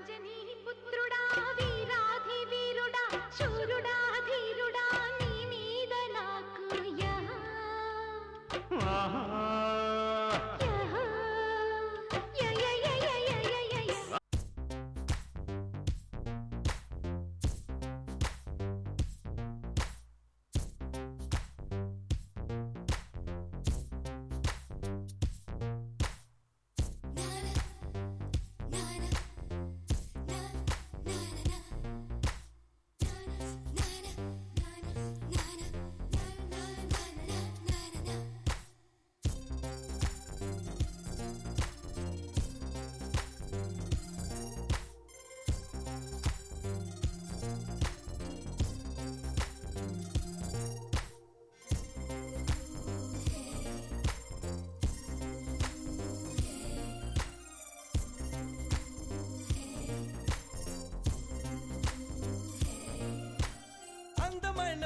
అంజనీ పుత్రుడా వీరాధి వీరుడా శూరుడా ధీరుడా నీ మీద నాకు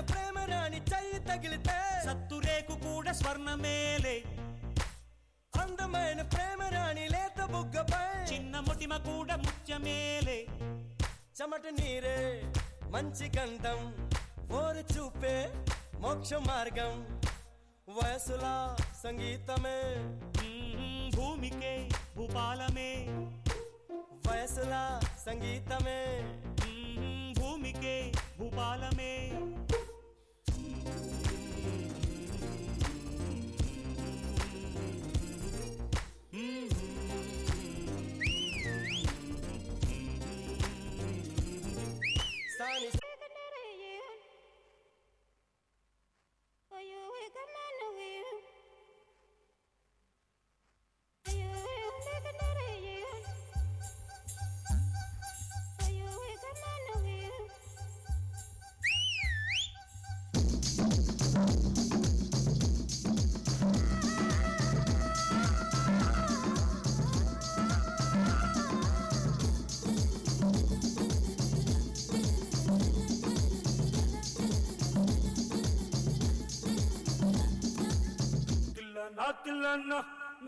ప్రేమ రాణి చెయ్యి తగిలితే సత్తురేకు కూడా స్వర్ణమేలే. అందమైన ప్రేమ రాణి లేత బుగ్గపై చిన్న ముటిమ కూడా ముత్యమేలే. చెమట నీరే మంచి గంధం ఓరు చూపే మోక్ష మార్గం వయసులా సంగీతమే భూమికే భూపాలమే. వయసులా సంగీతమే భూమికే భూపాలమే.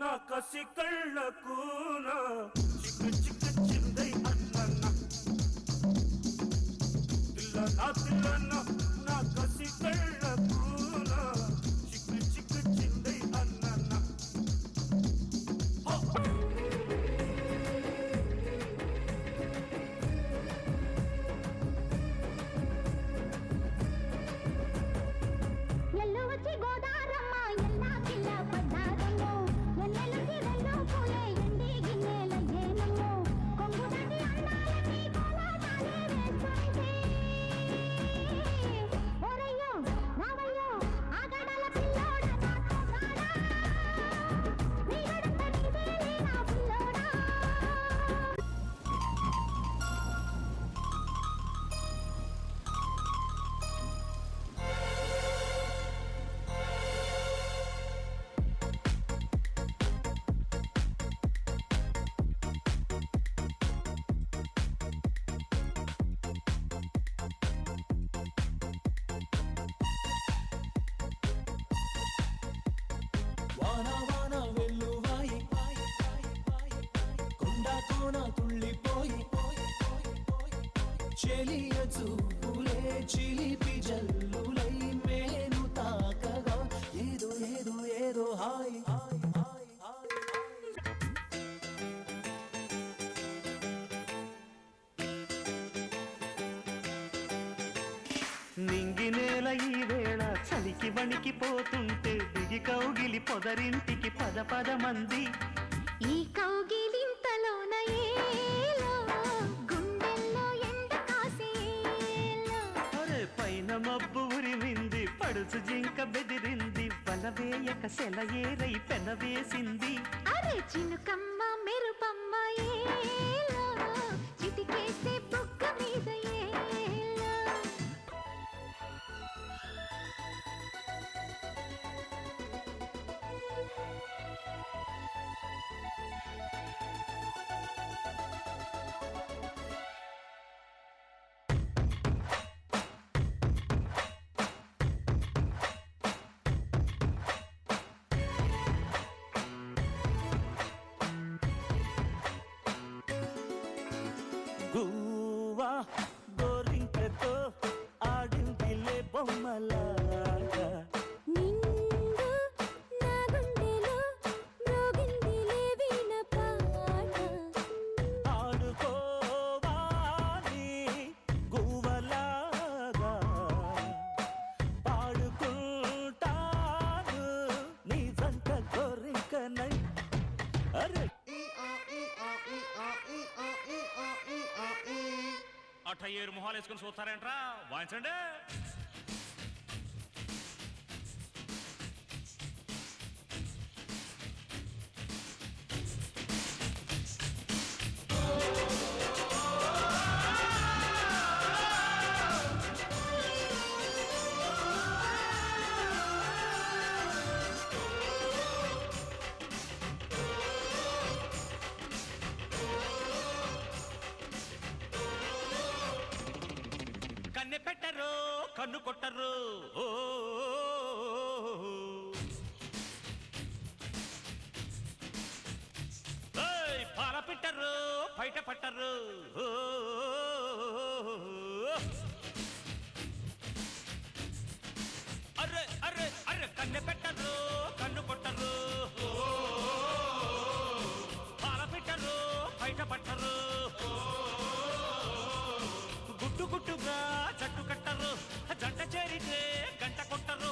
నా కసి కళ్ళకు చిక్కు చిక్కు చిందై అన్న నా కసి కళ్ళకు చిక్కు చిక్కు చిందై అన్న. చిలిపి జల్లులై మేను తాకగా ఏదో ఏదో ఏదో హాయ్ హాయ్ హాయ్ హాయ్. నింగి నేల ఈ వేళ చలికి వణికిపోతుంటే దిగి కౌగిలి పొదరింటికి పద పద మంది. ఈ కౌగిలింతలోన ఏలో గుండెల్లో ఎండ కాసేలో. అరే పైన మబ్బు ఉరిమింది పడుచు జింక బెదిరింది బలవేయక సెలయేరై పెనవేసింది. అరే చినుకమ్మ మెరుపమ్మ ఏలో చిటికేసే బుగ్గ మీద ఏలో. గువ్వా గోరింకతో ఆడిందిలే బొమ్మలాగా నిండు నా గుండెలో మ్రోగిందిలే వీణ పాట ఆడుకోవాలి గువ్వలాగా పాడుకుంటాను నీ జంట గోరింకనై అరే అట్ట ఏరు మొహాలు వేసుకుని చూస్తారేంట్రా వాయించండి కన్నె పెట్టరు కన్ను కొట్టరు ఓ ఏయ్, పాల పెట్టరు బయట పట్టరు ఓ అర్రె అర్రె అర్రె కన్నె పెట్టరు కన్ను కొట్టరు ఓ పాల పెట్టరు బయట పట్టరు గుట్టు గుట్టుగా జట్టు కట్టరు జంట చేరితే గంట కొట్టరు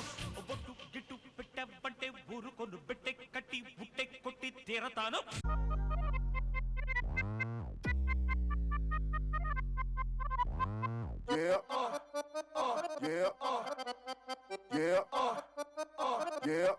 బొట్టు గిట్టు పెట్టబంటే ఊరుకొను పెట్టె కట్టి బుట్టె కొట్టి తీరతాను Yeah. Yeah. Yeah. Yeah.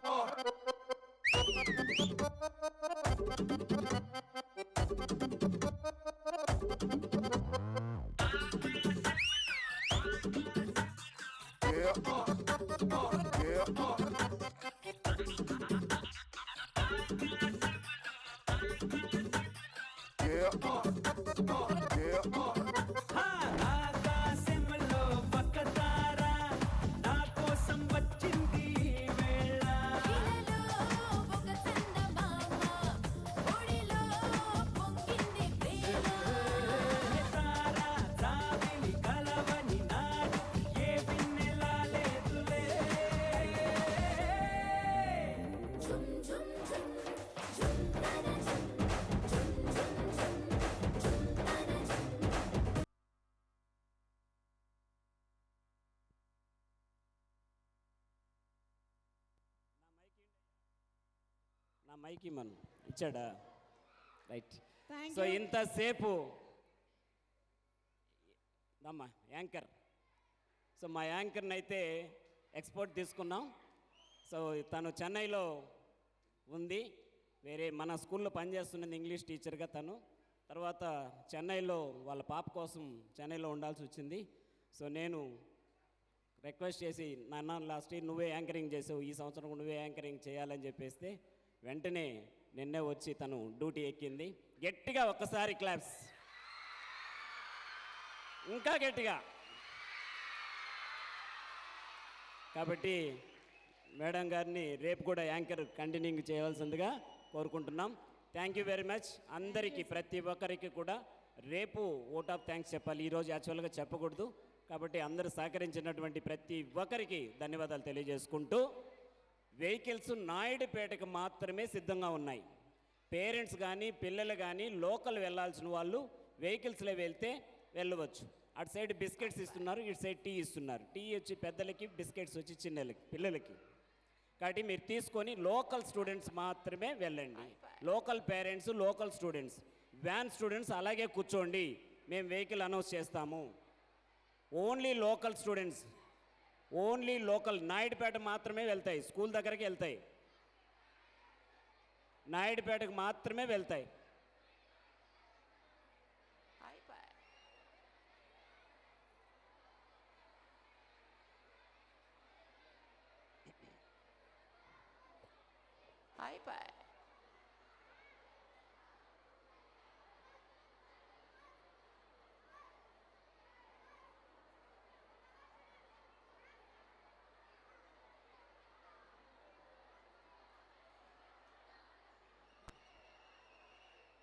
ఆకాశంలో పక్కతార నా కోసం వచ్చింది ఈ వేళ ఇలలో ఒక చందమామ ఒడిలో పొంగింది ప్రేమ తారా జాబిలి కలవని నాడు ఏ పిన్నెలా లేదులే ఝుమ్ ఝుమ్ ఝుమ్ ఝుమ్ తన ఝుమ్ ఝుమ్ ఝుమ్ ఝుమ్ ఝుమ్ తన ఝుమ్ నా మైకి మనం ఇచ్చాడా రైట్ Thank సో you. ఇంతసేపు అమ్మా యాంకర్ సో మా యాంకర్ని అయితే ఎక్స్పోర్ట్ తీసుకున్నాం సో తను చెన్నైలో ఉంది వేరే మన స్కూల్లో పనిచేస్తున్నది ఇంగ్లీష్ టీచర్గా తను తర్వాత చెన్నైలో వాళ్ళ పాప కోసం చెన్నైలో ఉండాల్సి వచ్చింది సో నేను రిక్వెస్ట్ చేసి నాన్న లాస్ట్ ఇయర్ నువ్వే యాంకరింగ్ చేసావు ఈ సంవత్సరం కూడా నువ్వే యాంకరింగ్ చేయాలని చెప్పేస్తే వెంటనే నిన్నే వచ్చి తను డ్యూటీ ఎక్కింది గట్టిగా ఒక్కసారి క్లాప్స్ ఇంకా గట్టిగా కాబట్టి మేడం గారిని రేపు కూడా యాంకర్ కంటిన్యూ చేయవలసిందిగా కోరుకుంటున్నాం థ్యాంక్ యూ వెరీ మచ్ అందరికీ ప్రతి ఒక్కరికి కూడా రేపు ఓట్ ఆఫ్ థ్యాంక్స్ చెప్పాలి ఈరోజు యాక్చువల్గా చెప్పకూడదు కాబట్టి అందరూ సహకరించినటువంటి ప్రతి ఒక్కరికి ధన్యవాదాలు తెలియజేసుకుంటూ వెహికల్స్ నాయుడుపేటకు మాత్రమే సిద్ధంగా ఉన్నాయి పేరెంట్స్ కానీ పిల్లలు కానీ లోకల్ వెళ్ళాల్సిన వాళ్ళు వెహికల్స్లో వెళ్తే వెళ్ళవచ్చు అటు సైడ్ బిస్కెట్స్ ఇస్తున్నారు ఇటు సైడ్ టీ ఇస్తున్నారు టీ వచ్చి పెద్దలకి బిస్కెట్స్ వచ్చి చిన్నలకి పిల్లలకి కాబట్టి మీరు తీసుకొని లోకల్ స్టూడెంట్స్ మాత్రమే వెళ్ళండి local parents local students van students అలాగే కూర్చోండి మేము వెహికల్ అనౌన్స్ చేస్తాము only local students only local Naidupeta మాత్రమే వెళ్తాయి స్కూల్ దగ్గరికి వెళ్తాయి నాయుడుపేటకు మాత్రమే వెళ్తాయి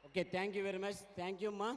okay thank you very much thank you అమ్మా